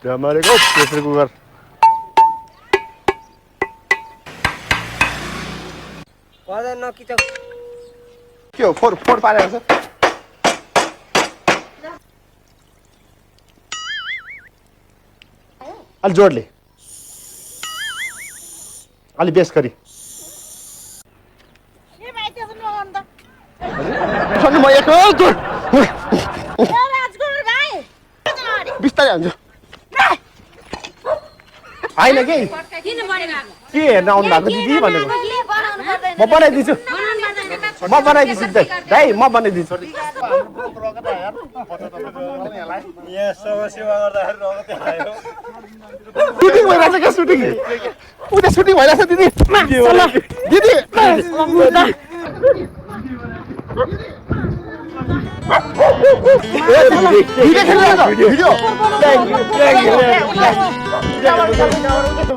damare ko pressure cooker पर्दैन कि त के हो फोर पारेको छ अलि जोडले अलि बेस गरी के भाइ त्यसो नगर्नु त सुन्नु म एक जोड ए राजकुमार भाइ बिस्तारै हान्छु हैन के किन बनेको के हेर्न आउनु भएको दिदी भनेको बनाउनु पर्दैन म बनाइदिन्छु म बनाइदिन्छु दाइ म बनाइदिन्छु यहाँ सेवा गर्दाखेरि रगत आयो सुटिङ भइरहेछ क्या सुटिङ उता सुटिङ भइरहेछ दिदी दिदी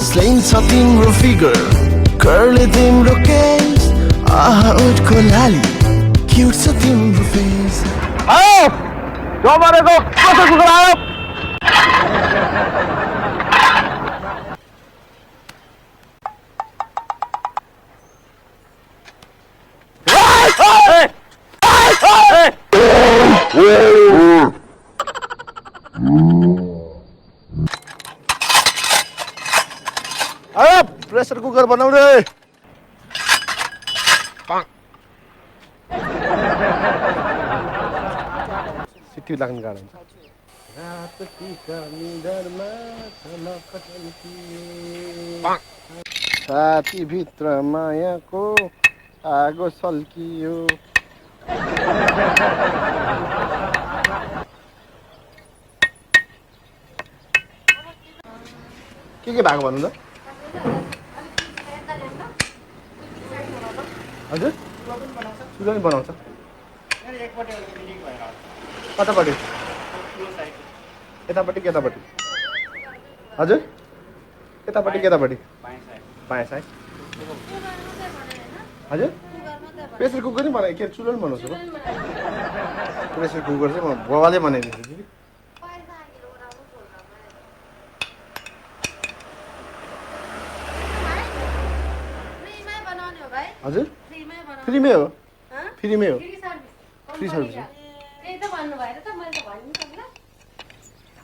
Slain sa timro figure, curly timro case, aha utko lali, cute sa timro face. आयो damare ko pressure cooker आयो आयो प्रेसर कुकर बनाउने सिटी लाग्ने गाह्रो हुन्छ छातीभित्र मायाको आगो सल्कियो के भएको भन्नु त हजुर सुगा पनि बनाउँछ कतापट्टि यतापट्टि केतापट्टि हजुर यतापट्टि केतापट्टि बायाँ साइड हजुर प्रेसर कुकर नि बनाएँ के चुलो पनि बनाउँछु प्रेसर कुकर चाहिँ म बाबाले बनाइदिन्छु दिदी हजुर फ्रीमै हो फ्रीमै हो फ्री सर्भिस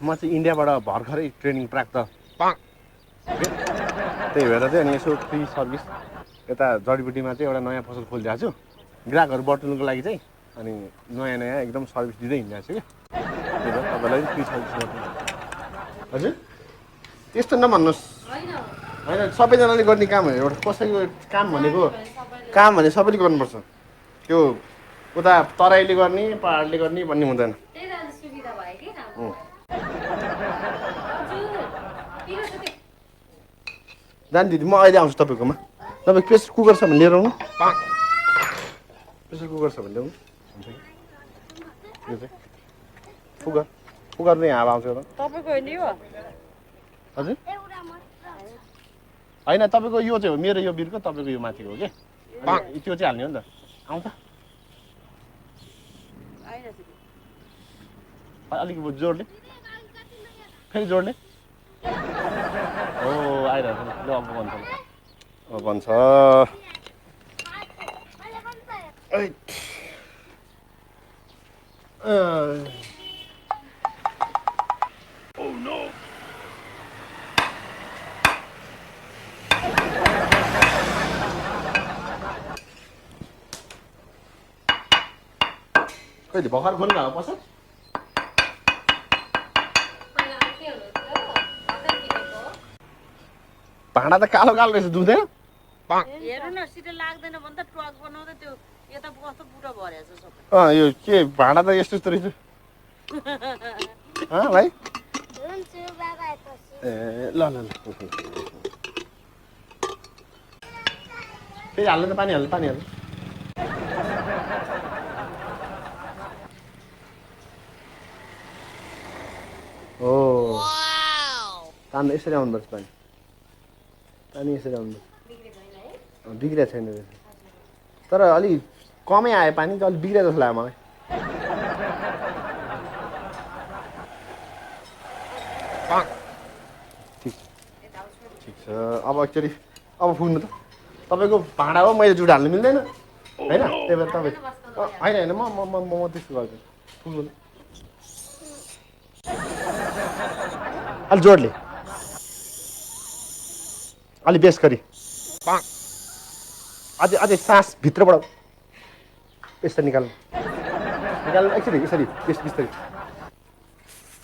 म चाहिँ इन्डियाबाट भर्खरै ट्रेनिङ प्राप्त त्यही भएर चाहिँ अनि यसो फ्री सर्भिस यता जडीबुटीमा चाहिँ एउटा नयाँ पसल खोलिदिएको छु ग्राहकहरू बटुल्नुको लागि चाहिँ अनि नयाँ नयाँ एकदम सर्भिस दिँदै हिँडिरहेको छु कि त्यही भएर तपाईँलाई फ्री सर्भिस गर्नु हजुर त्यस्तो नभन्नुहोस् होइन सबैजनाले गर्ने काम हो एउटा कसैको काम भनेको काम भने सबैले गर्नुपर्छ त्यो उता तराईले गर्ने पहाडले गर्ने भन्ने हुँदैन जानु दिदी म अहिले आउँछु तपाईँकोमा तपाईँ प्रेसर कुकर छ भने लिएर आउनु प्रेसर कुकर छ भने ल्याउनु हुन्छ कि यो चाहिँ कुकर कुकर नै हावा आउँछ तपाईको नि हो हजुर होइन तपाईँको यो चाहिँ हो मेरो यो बिर्को तपाईँको यो माथिको हो कि त्यो चाहिँ हाल्ने हो नि त आउँछ अलिक जोडले फेरि जोडले हो आइरहेको छ ल अब भन्छ अब भन्छ कहिले भर्खर खोल्नु भएको पसल भाँडा त कालो कालो रहेछ धुँदैन हेर्नु न सिधै लाग्दैन भने त ट्रक बनाउँदा त्यो यता कस्तो बुढो भरेछ सबै यो के भाँडा त यस्तो यस्तो रहेछ भाइ ए ल ल ल फेरि हाल्नु त पानी हाल्नु पानी हाल्नु ओ तान्दा यसरी आउनुपर्छ पानी पानी यसरी आउनु बिग्रिएको छैन रहेछ तर अलि कमै आयो पानी चाहिँ अलिक बिग्रियो जस्तो लाग्यो मलाई ठिक ठिक छ अब एक्चुअली अब फुक्नु त तपाईँको भाँडा हो मैले जुट हाल्नु मिल्दैन होइन त्यही भएर तपाईँ होइन होइन म त्यस्तो गर्छु फुक्नु त अलि जोडले अलि बेस गरी अझै अझै सास भित्रबाट यसरी निकाल्नु निकाल्नु एकचोटि यसरी बिस्तारै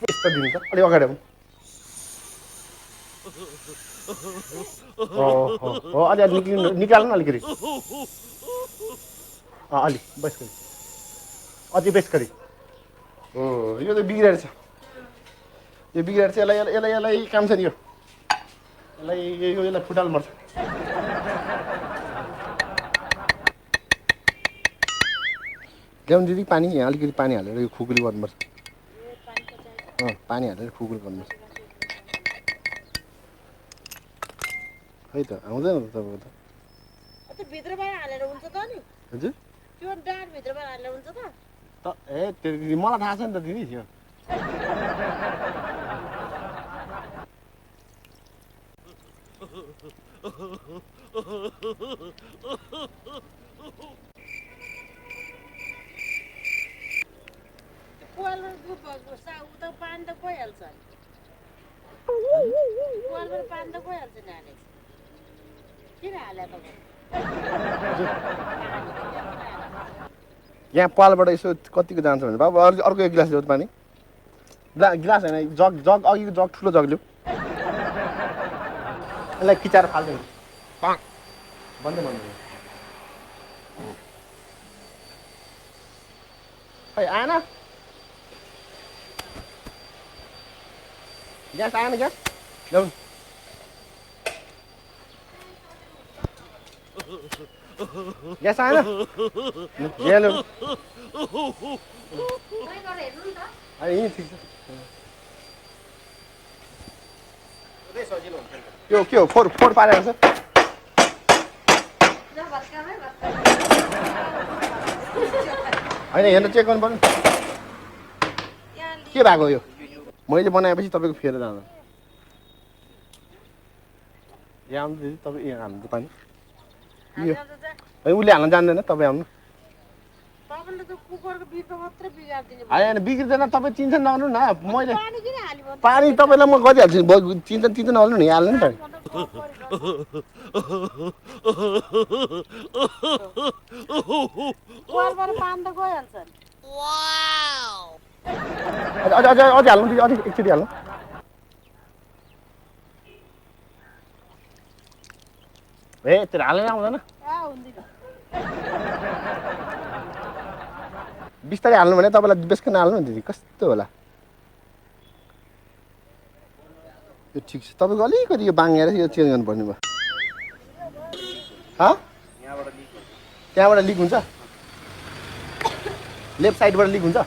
यस्तो दिनु त अलिक अगाडि आउनु हो अलि अलि निकाल्नु न अलिकति अलि बेस गरी अझै बेस गरी हो यो त बिग्रेर छ यो बिग्रेर चाहिँ यसलाई काम छ नि यो यसलाई फुटाल्नु पर्छ ल्याउनु दिदी पानी यहाँ अलिकति पानी हालेर यो खुकुली गर्नुपर्छ पानी हालेर खुकुली गर्नुपर्छ खै त आउँदैन त तपाईँको त्यो भित्रबाट हालेर हुन्छ त नि हजुर त्यो डाँड भित्रबाट हालेर हुन्छ त ए त्यो मलाई थाहा छ नि त दिदी त्यो उता पानी त गइहाल्छ पालबाट पानी त गइहाल्छ नि हाले किन हाले तपाईँ यहाँ पालबाट यसो कतिको जान्छ भने बाबु अर्को एक गिलास ल्याउ पानी गिलास होइन जग जग अघिको जग ठुलो जग ल्याउ यसलाई खिचाएर फाल्दैन बन्दै खै आएन ग्यास आएन ग्यास ल्याउनु ग्यास आएन यहाँ ल्याउनु यहीँ ठिक छ यो के हो फोर पारेको छ होइन हेर्नु चेक गर्नु पर्ने के भएको यो मैले बनाएपछि तपाईँको फेर जानु यहाँ आउनु दिदी तपाईँ यहाँ हाल्नु पानी यो उसले हाल्न जान्दैन तपाईँ आउनु होइन बिग्रिँदैन तपाईँ चिन्ता नगर्नु न मैले पानी तपाईँलाई म गरिहाल्छु चिन्ता नगर्नु नि हाल्नु नि त अझै हाल्नु दिदी अझै एकचोटि हाल्नु ए त्यो हालेर आउँदैन बिस्तारै हाल्नु भने तपाईँलाई बेसकन हाल्नु नि दिदी कस्तो होला यो ठिक छ तपाईँको अलिकति यो बाङ्गेर यो चेन्ज गर्नुपर्ने भयो त्यहाँबाट लिक हुन्छ लेफ्ट साइडबाट लिक हुन्छ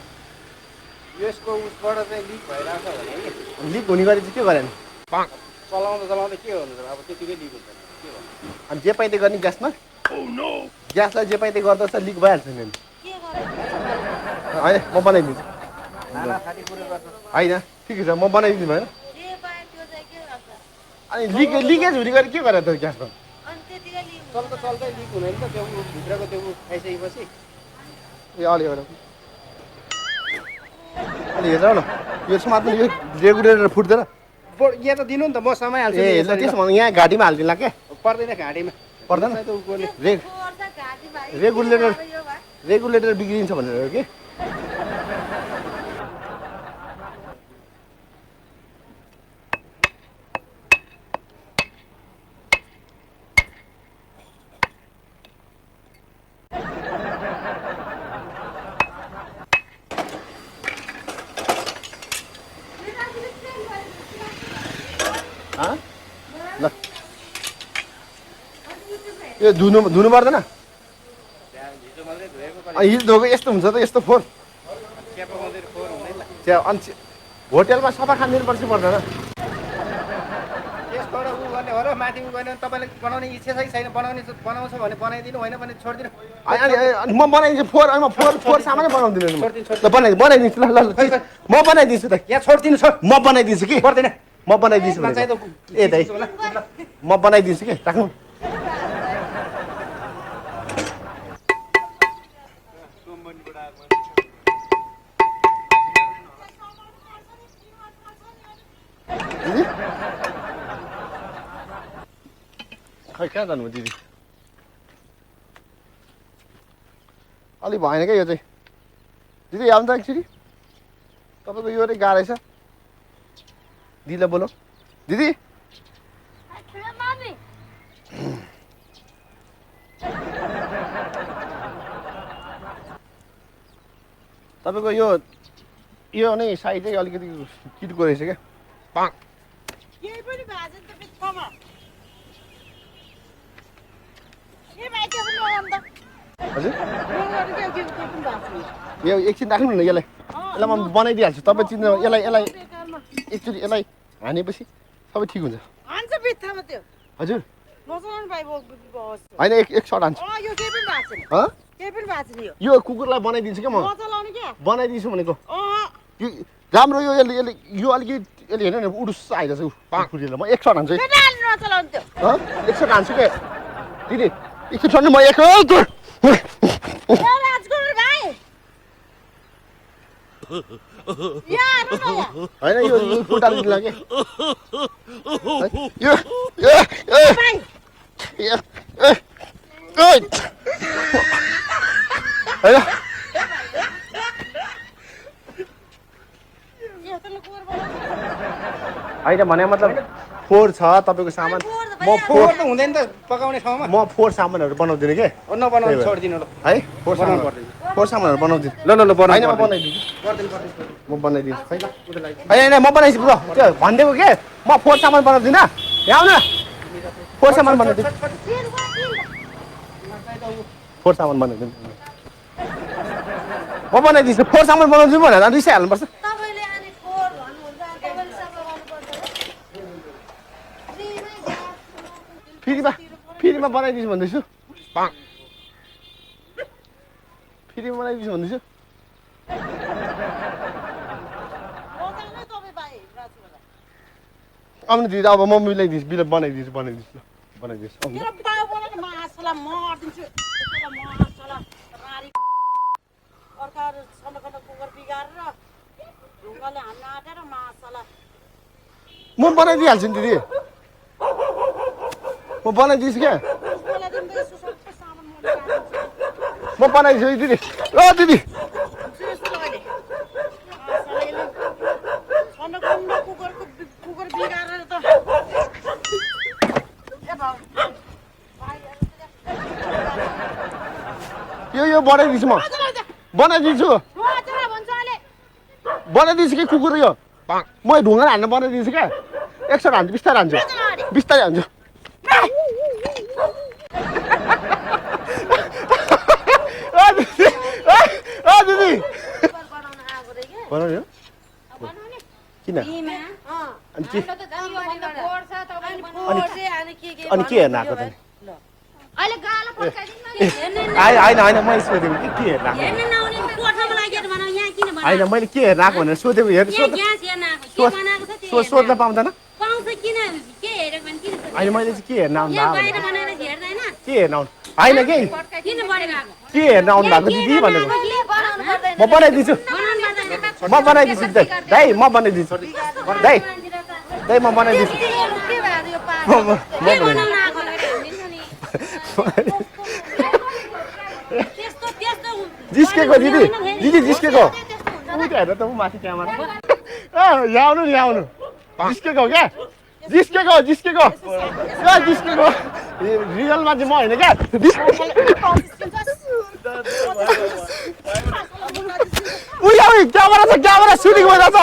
यसको उसबाट चाहिँ लिक भइरहेको छ भने लिक हुने गरी चाहिँ के गरेन चलाउँदा के हुन्छ अब त्यतिकै लिक हुन्छ के भन्नु अनि जे पाइँदै गर्ने ग्यासमा ग्यासलाई जे पाइँदै गर्दा चाहिँ लिक भइहाल्छ नि होइन म बनाइदिन्छु होइन ठिकै छ म बनाइदिन्छु भएन अनि लिकेज हुने गरी के गरेर त ग्यासमा चल्दै लिक हुने नि त त्यो भित्रको त्यो खाइसकेपछि ए अलि एउटा अलि हेर न यो समात्नु यो रेगुलेटर फुट्दैन यहाँ त दिनु नि त म समाइहाल्छु ए त्यसो भने यहाँ घाँटीमा हालिदिउँला क्या पर्दैन घाँटीमा पर्दैन रेगुलेटर बिग्रिन्छ भनेर हो कि ल यो धुनु पर्दैन हिजो धोएको यस्तो हुन्छ त यस्तो फोहोर अनि होटेलमा सफा खानिदिनु पर्छ पर्दैन यसबाट उ गर्ने हो र माथि उ गर्ने तपाईँले बनाउने इच्छा छैन बनाउँछ भने बनाइदिनु होइन भने छोडिदिनु अनि म बनाइदिन्छु फोहोर सामानै बनाउँदिनँ ल बनाइदिन्छु ल म बनाइदिन्छु त यहाँ छोडिदिनु म बनाइदिन्छु कि पर्दैन म बनाइदिन्छु भनेको ए दाइ म बनाइदिन्छु के राख्नु खै कहाँ जानुभयो दिदी अलि भएन क्या यो चाहिँ दिदी आउनु त एकचोटि तपाईँको यो नै गाह्रो छ दिदीलाई बोलाऊ दिदी तपाईँको यो नै साइड चाहिँ अलिकति किटको रहेछ क्या केही पनि भएको छैन त बित्थामा के माइती पनि लगाउनु त हजुर लगाउनु के पनि भएको छैन यो एकछिन राख्नु न यसलाई यसलाई म बनाइदिइहाल्छु तपाईँ चिन्नु यसलाई एकचोटि यसलाई हानेपछि सबै ठिक हुन्छ हान्छ बित्थामा त्यो हजुर नचलाउनु पाइ होइन एक सर्ट हान्छु यो केही पनि भएको छैन हँ केही पनि भएको छैन यो कुकुरलाई बनाइदिन्छु क्या म नचलाउने क्या बनाइदिन्छु भनेको यो राम्रो यो यसले यो अलिकति यसले हेर्नु न उडुस आइरहेछ कुकुरले म एक सर्ट हान्छु नचलाउनु त्यो एक सर्ट हान्छु क्या दिदी एकछिन छोड्नु म एक होइन यो खुट्टाले दिला के यो होइन भने मतलब फोहोर छ तपाईँको सामान म फोहोर त हुँदैन त पकाउने ठाउँमा म फोहोर सामानहरू बनाउँदिनँ के नबनाउनु छोडिदिनु ल है फोहोर सामानहरू बनाउँदिनँ ल ल होइन म बनाइदिन्छु म बनाइदिन्छु खै होइन म बनाइदिन्छु ल त्यो भनिदिएको के म फोहोर सामान बनाउँदिनँ यहाँ आउनु फोहोर सामान बनाइदिन्छु फोहोर सामान बनाइदिन्छु म बनाइदिन्छु फोहोर सामान बनाउँछु भनेर रिसाइहाल्नुपर्छ फ्रीमा बनाइदिन्छु भन्दैछु फ्रीमा बनाइदिन्छु भन्दैछु आउनु दिदी अब म मिलाइदिन्छु बिल बनाइदिन्छु ल बनाइदिन्छु म बनाइदिइहाल्छु नि दिदी म बनाइदिन्छु क्या म बनाइदिन्छु दिदी ल दिदी यो बनाइदिन्छु म बनाइदिन्छु कि कुकुर यो म ढुङ्गा हाल्न बनाइदिन्छु क्या एकसट हान्छु बिस्तारै हान्छु दिदी बनाउने हो किन अनि के हेर्न आएको त होइन मैले सोधेको कि के हेर्न होइन मैले के हेर्न आएको भनेर सोधेको सोध्न पाउँदैन होइन मैले चाहिँ के हेर्न आउनु के हेर्न आउनु होइन के हेर्न आउनु भएको दिदी भनेको म बनाइदिन्छु दाइ म बनाइदिन्छु दाइ म बनाइदिन्छु जिस्केको दिदी जिस्केको हेर्न त माथि क्यामेरा यहाँ आउनु जिस्केको क्या जिस्केको रियलमा चाहिँ म होइन क्या क्यामेरा सुटिङ भइरहेछ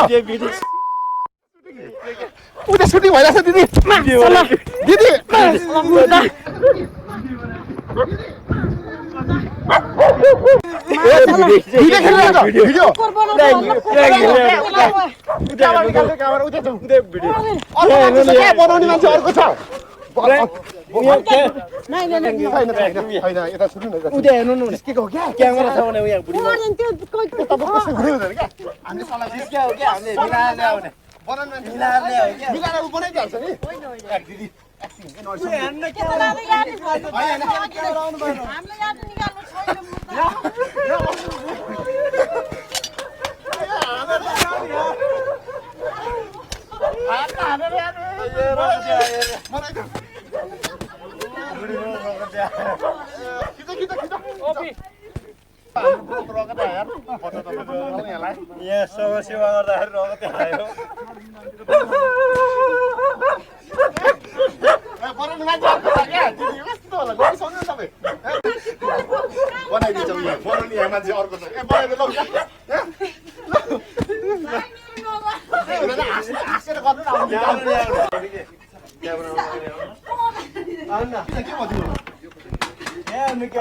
उता सुटिङ भइरहेछ दिदी बनाउने मान्छे अर्को छ बनाउनु मान्छे मिलाएर ल्यायो क्या मिलाएर उ बनाइदिइहाल्छ नि होइन होइन एक दिदी एकछिन के नर्स हेर्न के यता लाँदै याद नि भयो। होइन, हामीले याद निकाल्नु छैन मुद्दा। यहाँ समस्या गर्दाखेरि रगत आयो बनाइदिन्छौँ यहाँ बनाउने यहाँ मान्छे अर्को छ ए बनाइदिनु हाँसेर गर्नु न आउनु के भन्नु हेर्नु के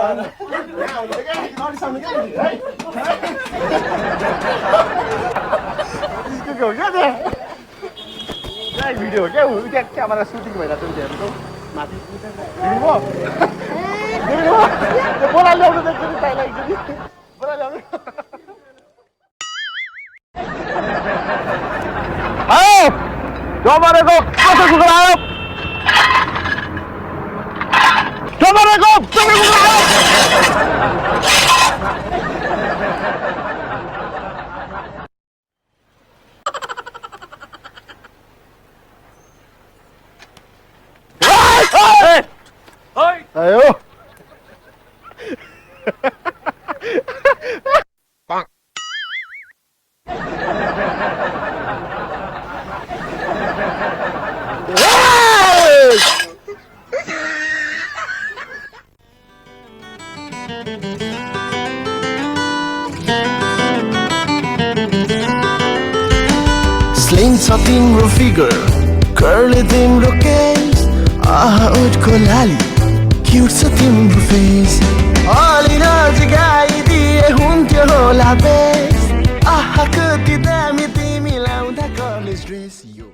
हो क्या भिडियो हो क्या त्यहाँ क्यामेरा सुटिङ भइरहेको छ हेर्नु माथि बोला ल्याउनु त बोला ल्याउनु डमरेको कसो कुकुर आयो डमरेको कुकुर आयो Slings छ तिम्रो फिगर कर्ली तिम्रो केस आहा उठको लाली क्यूट छ तिम्रो फेस अलि नजिक आइदिए हुन्थ्यो होला बेस आहा कति दामी तिमी लाउँदा कलेज ड्रेस यो